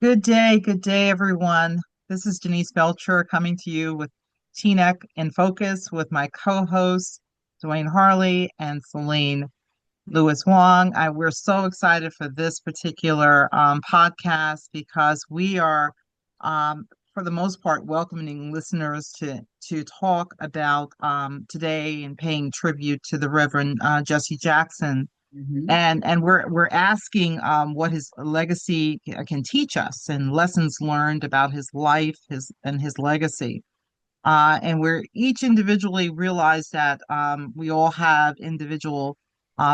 Good day, everyone. This is Denise Belcher coming to you with Teaneck in Focus with my co-hosts, Duane Harley and Seleene Lewis Wong. We're so excited for this particular podcast because we are, for the most part, welcoming listeners to talk about today and paying tribute to the Reverend Jesse Jackson Hmm. and we're asking what his legacy can teach us and lessons learned about his life, his legacy. And we're each individually realize that we all have individual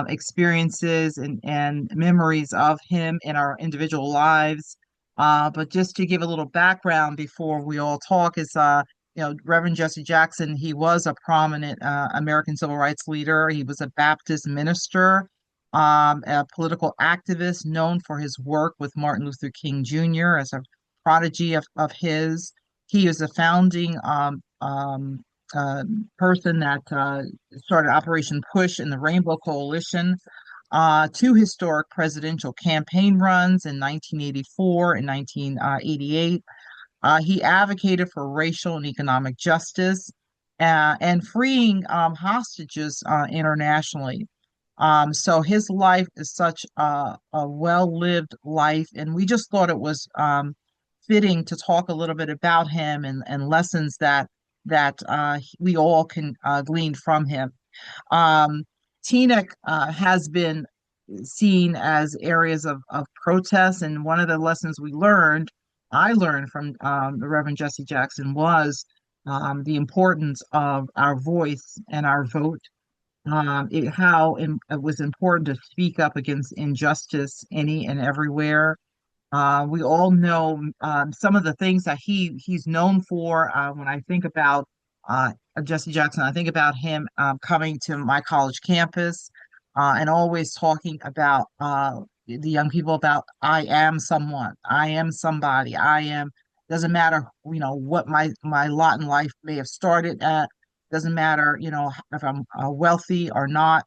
experiences and memories of him in our individual lives. But just to give a little background before we all talk is Reverend Jesse Jackson, he was a prominent American civil rights leader. He was a Baptist minister, a political activist known for his work with Martin Luther King Jr. as a prodigy of his. He is a founding uh, person that started Operation Push in the Rainbow Coalition, two historic presidential campaign runs in 1984 and 1988. He advocated for racial and economic justice and freeing hostages internationally. So his life is such a well-lived life, and we just thought it was fitting to talk a little bit about him and lessons that we all can glean from him. Um, Teaneck has been seen as areas of protest, and one of the lessons I learned from the Reverend Jesse Jackson was the importance of our voice and our vote, it was important to speak up against injustice any and everywhere. We all know some of the things that he's known for. When I think about Jesse Jackson, I think about him coming to my college campus and always talking about the young people about I am someone, I am somebody, I am. Doesn't matter, what my lot in life may have started at. Doesn't matter, if I'm wealthy or not.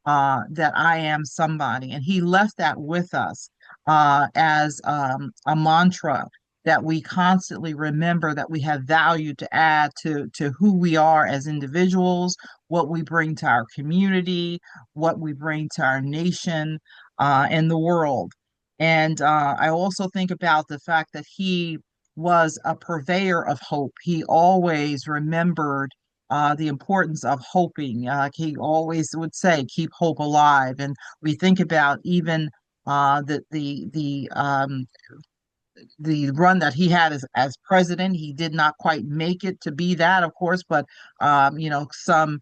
That I am somebody, and he left that with us as a mantra that we constantly remember that we have value to add to who we are as individuals, what we bring to our community, what we bring to our nation and the world. And I also think about the fact that he was a purveyor of hope. He always remembered the importance of hoping. He always would say, "Keep hope alive." And we think about even the run that he had as president. He did not quite make it to be that, of course, but some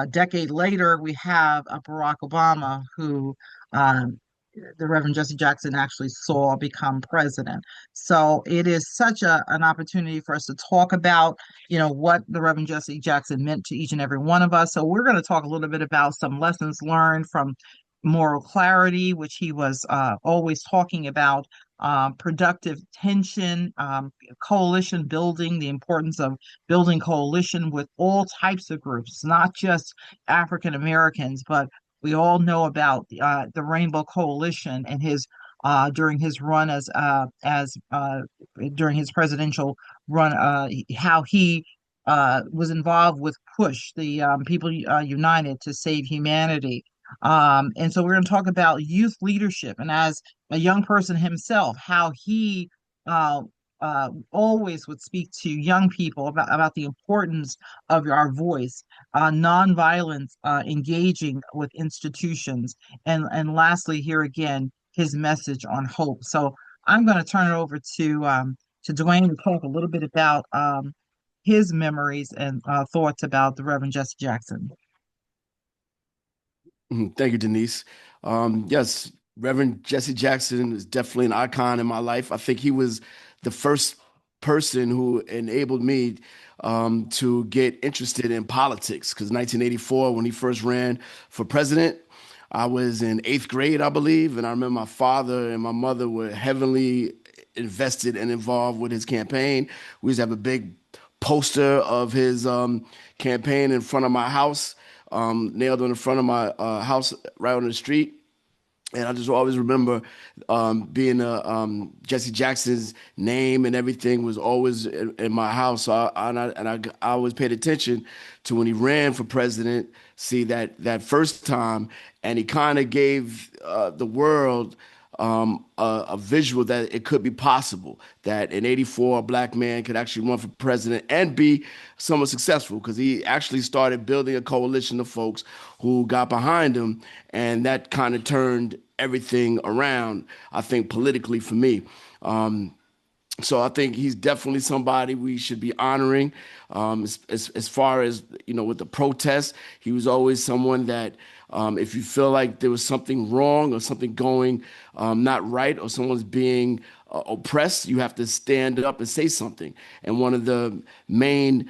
decade later, we have Barack Obama, who the Reverend Jesse Jackson actually saw become president. So it is such an opportunity for us to talk about, what the Reverend Jesse Jackson meant to each and every one of us. So we're going to talk a little bit about some lessons learned from moral clarity, which he was always talking about, productive tension, coalition building, the importance of building coalition with all types of groups, not just African Americans, but we all know about the Rainbow Coalition and his during his run as during his presidential run, how he was involved with Push, the People United to Save Humanity. And so we're going to talk about youth leadership, and as a young person himself, how he uh, always would speak to young people about the importance of our voice, nonviolence, engaging with institutions, and lastly, here again, his message on hope. So I'm going to turn it over to Duane to talk a little bit about his memories and thoughts about the Reverend Jesse Jackson. Thank you, Denise. Yes, Reverend Jesse Jackson is definitely an icon in my life. I think he was the first person who enabled me to get interested in politics. Because 1984, when he first ran for president, I was in eighth grade, I believe, and I remember my father and my mother were heavily invested and involved with his campaign. We used to have a big poster of his campaign in front of my house, nailed on the front of my house right on the street. And I just always remember being Jesse Jackson's name and everything was always in my house. So I always paid attention to when he ran for president. See that first time, and he kind of gave the world a visual that it could be possible that in '84 a black man could actually run for president and be somewhat successful because he actually started building a coalition of folks who got behind him, and that kind of turned everything around. I think politically for me. So I think he's definitely somebody we should be honoring. As far as with the protests, he was always someone that if you feel like there was something wrong or something going not right or someone's being oppressed, you have to stand up and say something. And one of the main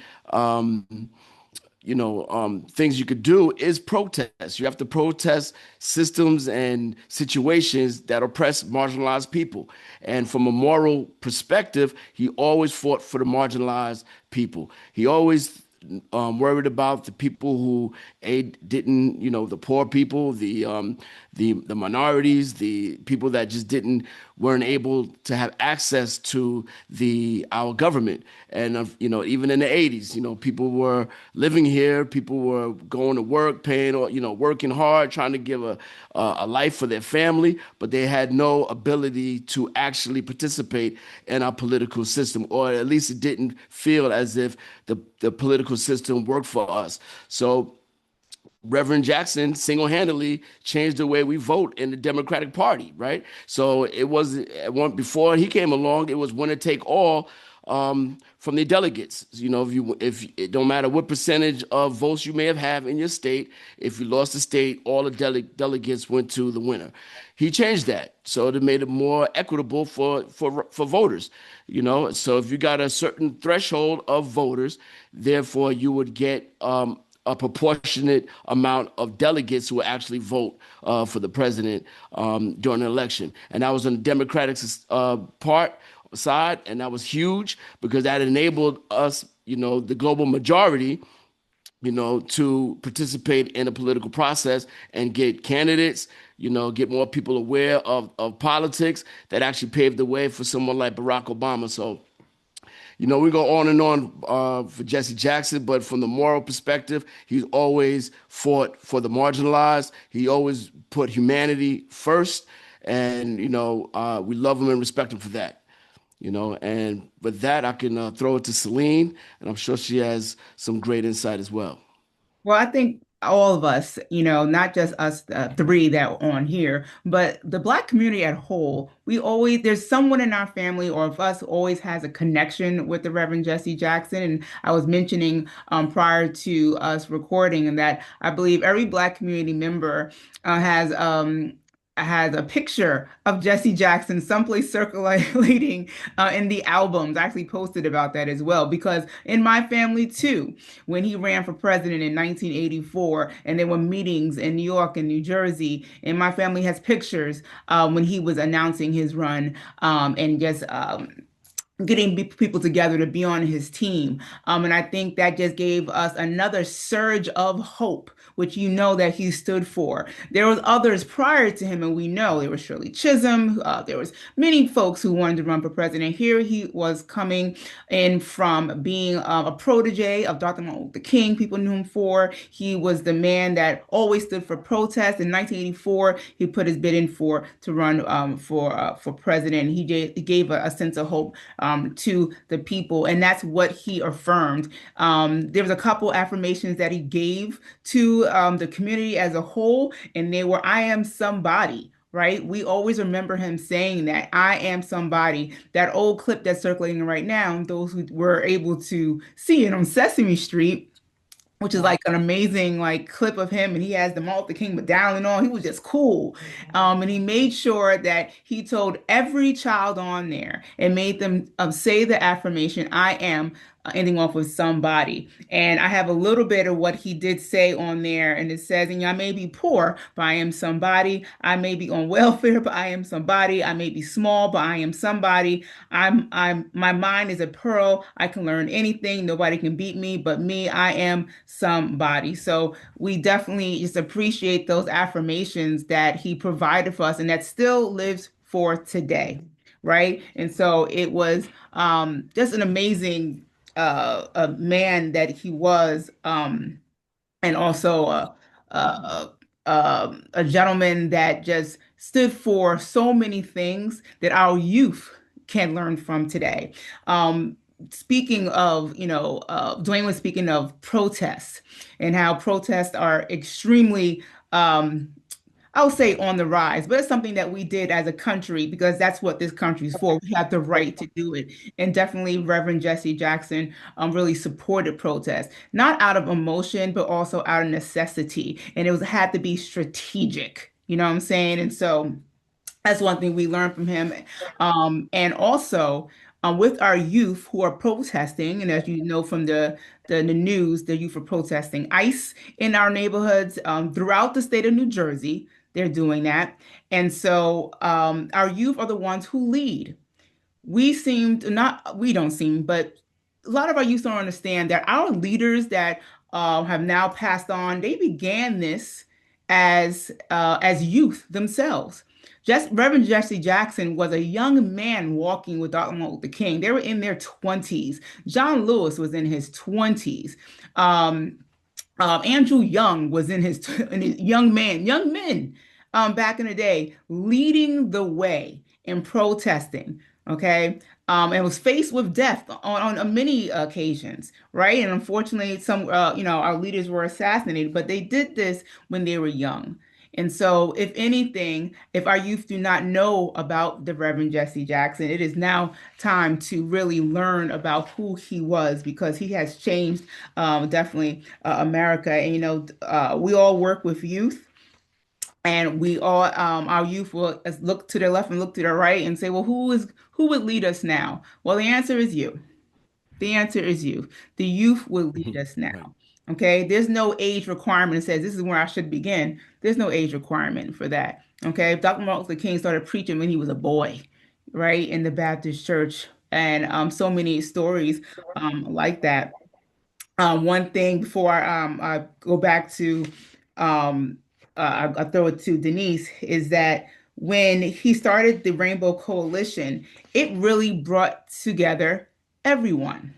things you could do is protest. You have to protest systems and situations that oppress marginalized people. And from a moral perspective, he always fought for the marginalized people. He always worried about the people who didn't, the poor people, the minorities, the people that just didn't weren't able to have access to the our government. And even in the '80s, people were living here, people were going to work, paying, or working hard, trying to give a life for their family, but they had no ability to actually participate in our political system, or at least it didn't feel as if the political system worked for us. So Reverend Jackson single-handedly changed the way we vote in the Democratic Party, right? So it was before he came along, it was winner take all from the delegates. If it don't matter what percentage of votes you may have had in your state, if you lost the state, all the delegates went to the winner. He changed that, so it made it more equitable for voters. So if you got a certain threshold of voters, therefore you would get a proportionate amount of delegates who will actually vote for the president during an election. And that was on the Democratic part side, and that was huge because that enabled us, the global majority, to participate in the political process and get candidates, get more people aware of politics that actually paved the way for someone like Barack Obama. So we go on and on for Jesse Jackson, but from the moral perspective, he's always fought for the marginalized. He always put humanity first, and we love him and respect him for that. And with that, I can throw it to Seleene, and I'm sure she has some great insight as well. Well, I think all of us, not just us three that are on here, but the Black community at whole, there's someone in our family or of us who always has a connection with the Reverend Jesse Jackson. And I was mentioning prior to us recording and that I believe every Black community member has a picture of Jesse Jackson someplace circulating in the albums. I actually posted about that as well because in my family too, when he ran for president in 1984, and there were meetings in New York and New Jersey, and my family has pictures when he was announcing his run and just getting people together to be on his team. And I think that just gave us another surge of hope, which that he stood for. There was others prior to him, and we know there was Shirley Chisholm. There was many folks who wanted to run for president. Here he was coming in from being a protege of Dr. Martin Luther King. People knew him for. He was the man that always stood for protest. In 1984, he put his bid in to run for president. He gave a sense of hope to the people. And that's what he affirmed. There was a couple affirmations that he gave to the community as a whole, and they were, I am somebody. Right? We always remember him saying that I am somebody. That old clip that's circulating right now, those who were able to see it on Sesame Street, which is like an amazing clip of him, and he has the Martin Luther King medallion on. He was just cool, and he made sure that he told every child on there and made them say the affirmation, "I am ending off with somebody. And I have a little bit of what he did say on there, and it says, and I may be poor, but I am somebody. I may be on welfare, but I am somebody. I may be small, but I am somebody. My mind is a pearl. I can learn anything. Nobody can beat me, but me, I am somebody. So we definitely just appreciate those affirmations that he provided for us and that still lives for today. Right. And so it was just an amazing a man that he was, and also a gentleman that just stood for so many things that our youth can learn from today. Speaking of, Dwayne was speaking of protests and how protests are extremely, I would say on the rise, but it's something that we did as a country because that's what this country is for. We have the right to do it. And definitely Reverend Jesse Jackson really supported protests, not out of emotion, but also out of necessity. And it was had to be strategic. You know what I'm saying? And so that's one thing we learned from him. And also with our youth who are protesting, and as you know from the news, the youth are protesting ICE in our neighborhoods throughout the state of New Jersey. They're doing that. And so our youth are the ones who lead. We seem to not, we don't seem, but a lot of our youth don't understand that our leaders that have now passed on, they began this as youth themselves. Just Reverend Jesse Jackson was a young man walking with Dr. Martin Luther King. They were in their 20s. John Lewis was in his 20s. Um, Andrew Young was in his young men back in the day, leading the way in protesting. Okay. And was faced with death on many occasions, right? And unfortunately, some, our leaders were assassinated, but they did this when they were young. And so, if anything, if our youth do not know about the Reverend Jesse Jackson, it is now time to really learn about who he was because he has changed definitely America. And, we all work with youth. And we all, our youth will look to their left and look to their right and say, well, who would lead us now? Well, the answer is you. The answer is you. The youth will lead us now. Right. Okay. There's no age requirement that says this is where I should begin. There's no age requirement for that. Okay. Dr. Martin Luther King started preaching when he was a boy, right, in the Baptist church. And so many stories like that. One thing before I go back to, I throw it to Denise, is that when he started the Rainbow Coalition, it really brought together everyone.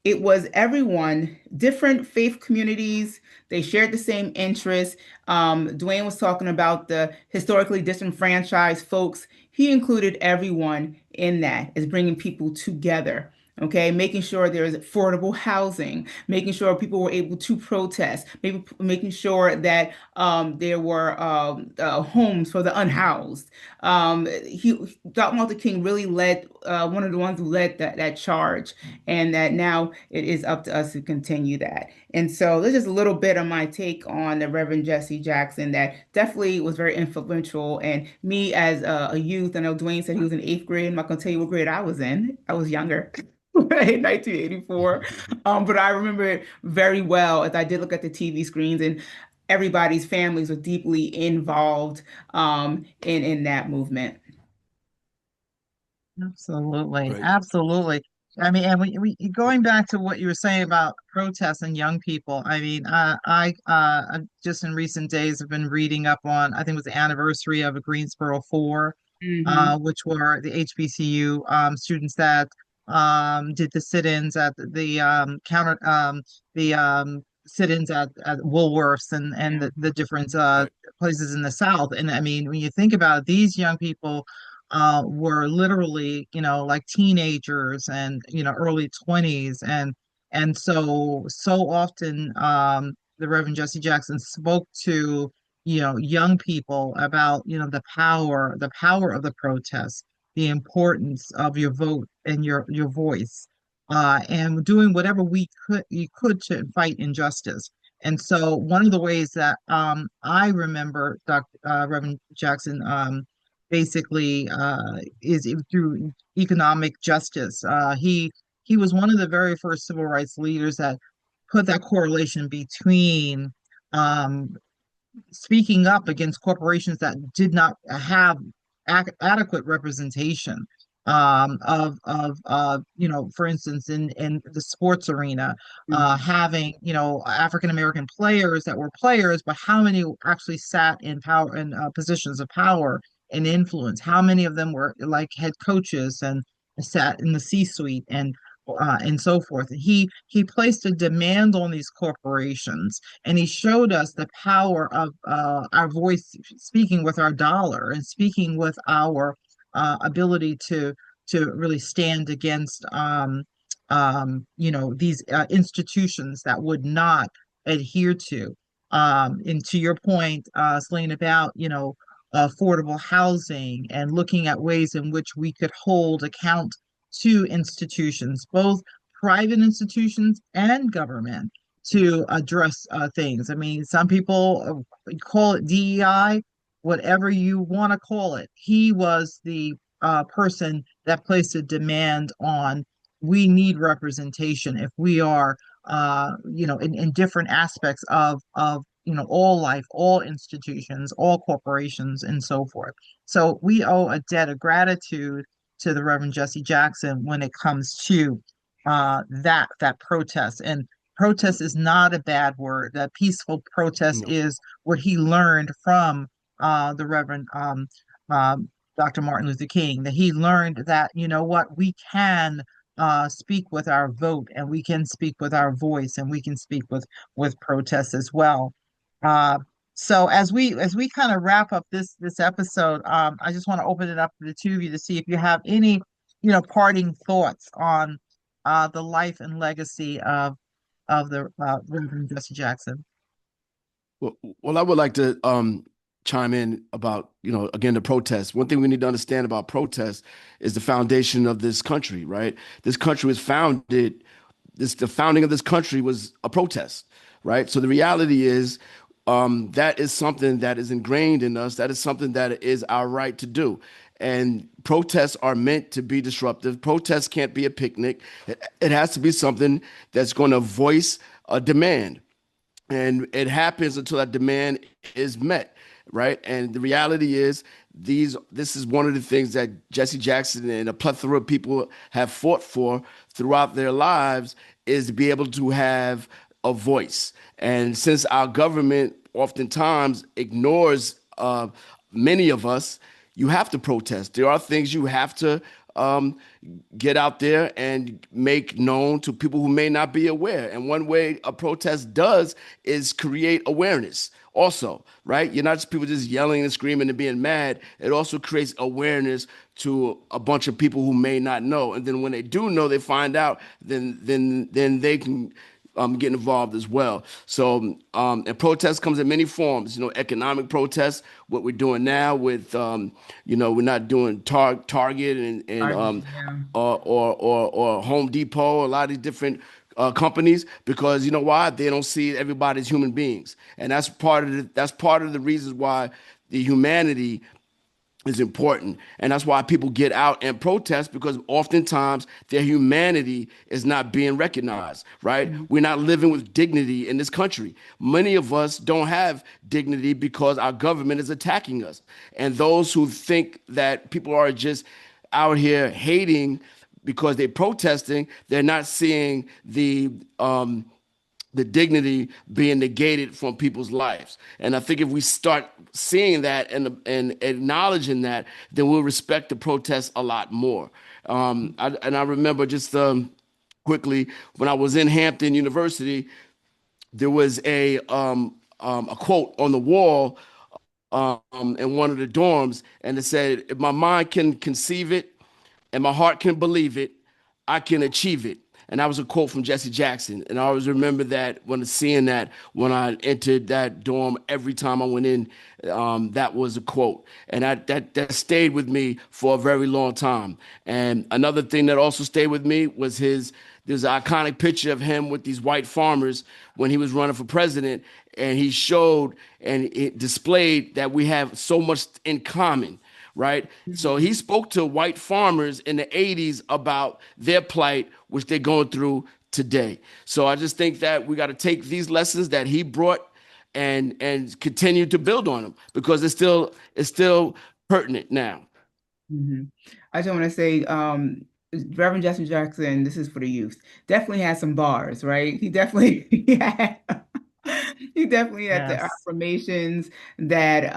It was everyone, different faith communities. They shared the same interests. Dwayne was talking about the historically disenfranchised folks. He included everyone in that as bringing people together. Okay, making sure there's affordable housing, making sure people were able to protest, maybe making sure that there were homes for the unhoused. Dr. Martin Luther King really led, one of the ones who led that charge, and that now it is up to us to continue that. And so there's just a little bit of my take on the Reverend Jesse Jackson that definitely was very influential. And me as a youth, I know Dwayne said he was in eighth grade. I'm not going to tell you what grade I was in. I was younger. In 1984. But I remember it very well as I did look at the TV screens and everybody's families were deeply involved in that movement. Absolutely, Right. absolutely. I mean, and going back to what you were saying about protests and young people. I mean, just in recent days have been reading up on, I think it was the anniversary of a Greensboro 4, Hmm. which were the HBCU students that did the sit-ins at the sit-ins at Woolworths and Yeah. the different Right. places in the South. And I mean, when you think about it, these young people were literally, like teenagers and, early 20s. And so often, the Reverend Jesse Jackson spoke to, young people about, the power of the protest, the importance of your vote and your voice, and doing whatever you could to fight injustice. And so one of the ways that I remember Reverend Jackson basically is through economic justice. He he was one of the very first civil rights leaders that put that correlation between um, speaking up against corporations that did not have adequate representation for instance, in the sports arena, Mhm. having African American players that were players, but how many actually sat in power in positions of power and influence? How many of them were like head coaches and sat in the C-suite and so forth? He placed a demand on these corporations, and he showed us the power of our voice, speaking with our dollar and speaking with our ability to really stand against these institutions that would not adhere to and to your point, Seleena, about affordable housing and looking at ways in which we could hold account to institutions, both private institutions and government, to address things. I mean, some people call it DEI, whatever you want to call it. He was the person that placed a demand on, we need representation if we are, in different aspects of all life, all institutions, all corporations, and so forth. So we owe a debt of gratitude to the Reverend Jesse Jackson when it comes to that protest. And protest is not a bad word. That peaceful protest No. is what he learned from the Reverend um, Dr. Martin Luther King. That he learned that, you know what, we can speak with our vote, and we can speak with our voice, and we can speak with protest as well. Uh, so as we kind of wrap up this episode, I just want to open it up to the two of you to see if you have any, parting thoughts on the life and legacy of the Reverend Jesse Jackson. Well, I would like to chime in about, again, the protests. One thing we need to understand about protests is the foundation of this country, right? This country was founded, the founding of this country was a protest, right? So the reality is that is something that is ingrained in us. That is something that is our right to do. And protests are meant to be disruptive. Protests can't be a picnic. It has to be something that's going to voice a demand, and it happens until that demand is met, right? And the reality is, this is one of the things that Jesse Jackson and a plethora of people have fought for throughout their lives, is to be able to have a voice. And since our government oftentimes ignores many of us, you have to protest. There are things you have to um, get out there and make known to people who may not be aware. And one way a protest does is create awareness also, right? You're not just people just yelling and screaming and being mad. It also creates awareness to a bunch of people who may not know. And then when they do know, they find out, then they can get involved as well. So, and protest comes in many forms. Economic protests. What we're doing now with, we're not doing Target and Yeah. or Home Depot. A lot of these different companies, because you know why? They don't see everybody as human beings, and that's part of the reasons why the humanity is important. And that's why people get out and protest, because oftentimes their humanity is not being recognized, right? Mhm. We're not living with dignity in this country. Many of us don't have dignity because our government is attacking us. And those who think that people are just out here hating because they're protesting, they're not seeing the dignity being negated from people's lives. And I think if we start seeing that and acknowledging that, then we'll respect the protests a lot more. I remember just quickly, when I was in Hampton University, there was a quote on the wall in one of the dorms, and it said, "If my mind can conceive it and my heart can believe it, I can achieve it." And that was a quote from Jesse Jackson. And I always remember that when seeing that when I entered that dorm, every time I went in, that was a quote. And that stayed with me for a very long time. And another thing that also stayed with me was there's an iconic picture of him with these white farmers when he was running for president. And he showed and it displayed that we have so much in common, right? So he Mhm. spoke to white farmers in the 80s about their plight which they're going through today. So I just think that we got to take these lessons that he brought and continue to build on them, because it's still pertinent now. Mhm. I just want to say, Reverend Jesse Jackson, this is for the youth, definitely had some bars, right? He definitely he definitely had the Yes, affirmations that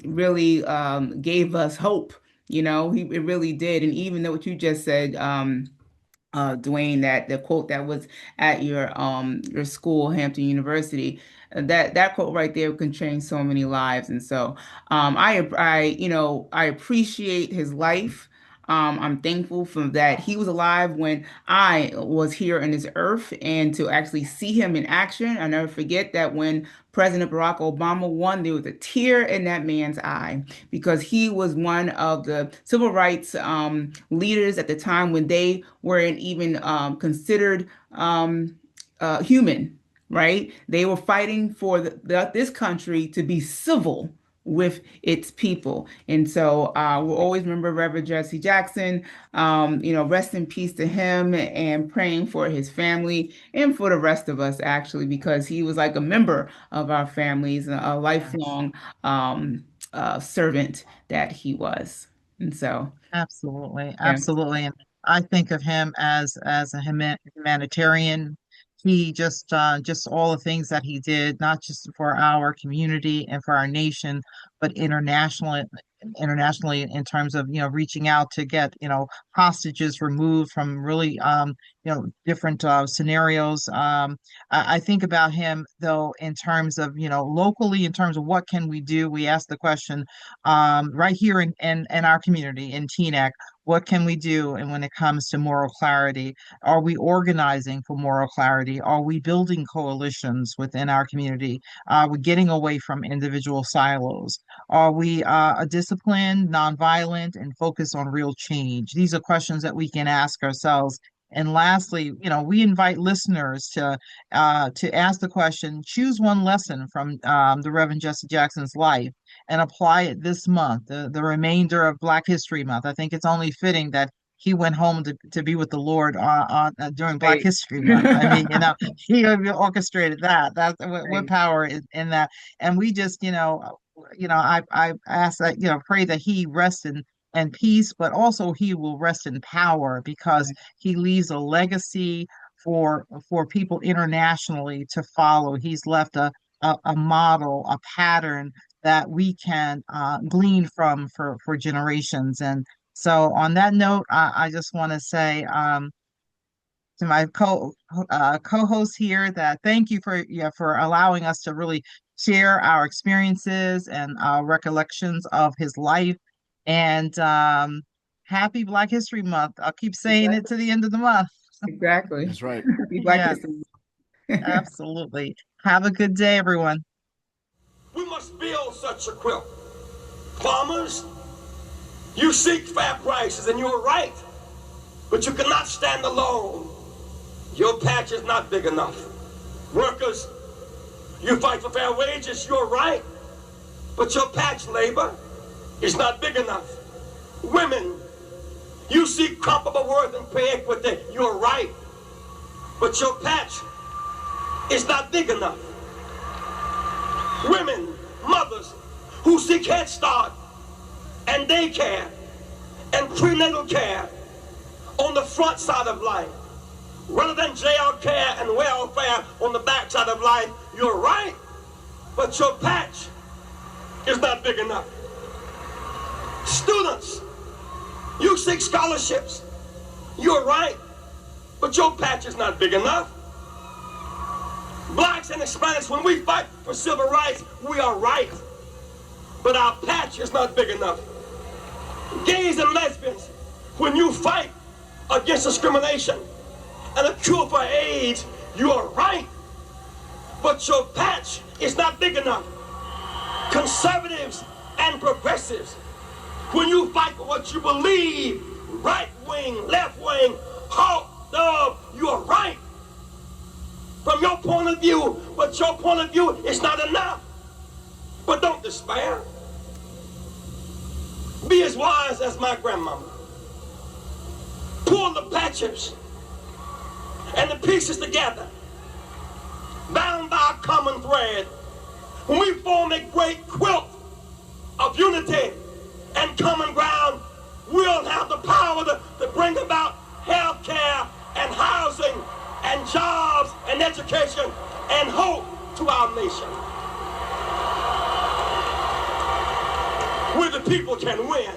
really gave us hope. It really did. And even though what you just said, Duane, that the quote that was at your school, Hampton University, that quote right there can change so many lives. And so I appreciate his life. I'm thankful for that he was alive when I was here on this earth, and to actually see him in action. I never forget that when President Barack Obama won, there was a tear in that man's eye, because he was one of the civil rights leaders at the time when they weren't even considered human, right? They were fighting for this country to be civil with its people. And so we'll always remember Reverend Jesse Jackson. Rest in peace to him, and praying for his family and for the rest of us, actually, because he was like a member of our families, a yes. lifelong servant that he was. And so, Absolutely, yeah, absolutely. And I think of him as a humanitarian. He just all the things that he did, not just for our community and for our nation, but internationally in terms of, reaching out to get, hostages removed from really, different scenarios. I think about him though in terms of, locally, in terms of what can we do? We ask the question right here in our community in Teaneck, what can we do? And when it comes to moral clarity, are we organizing for moral clarity? Are we building coalitions within our community? Are we getting away from individual silos? Are we a disciplined, nonviolent, and focused on real change? These are questions that we can ask ourselves. And lastly, we invite listeners to ask the question, choose one lesson from the Reverend Jesse Jackson's life and apply it this month, the remainder of Black History Month. I think it's only fitting that he went home to be with the Lord during Black right. History Month. I mean, he orchestrated that. That's what Right. power is in that. And we just, I ask that, pray that he rests in peace, but also he will rest in power, because he leaves a legacy for people internationally to follow. He's left a model, a pattern that we can glean from for generations. And so, on that note, I just want to say to my co-host here that thank you for allowing us to really share our experiences and our recollections of his life. And happy Black History Month. I'll keep saying it Exactly. to the end of the month. Exactly. That's right. Happy Black Yes, History. absolutely. Have a good day, everyone. We must build such a quilt. Farmers, you seek fair prices, and you're right, but you cannot stand alone. Your patch is not big enough. Workers, you fight for fair wages, you're right, but your patch labor is not big enough. Women, you seek comparable worth and pay equity, you're right, but your patch is not big enough. Women, mothers who seek Head Start and daycare and prenatal care on the front side of life, rather than jail care and welfare on the back side of life, you're right, but your patch is not big enough. Students, you seek scholarships, you're right, but your patch is not big enough. Blacks and Hispanics, when we fight for civil rights, we are right, but our patch is not big enough. Gays and lesbians, when you fight against discrimination and a cure for AIDS, you are right, but your patch is not big enough. Conservatives and progressives, when you fight for what you believe, right wing, left wing, hawk, dove, you are right from your point of view, but your point of view is not enough. But don't despair. Be as wise as my grandmama. Pull the patches and the pieces together, bound by a common thread, when we form a great quilt of unity and common ground, we'll have the power to bring about health care and housing and jobs and education and hope to our nation. We the people can win.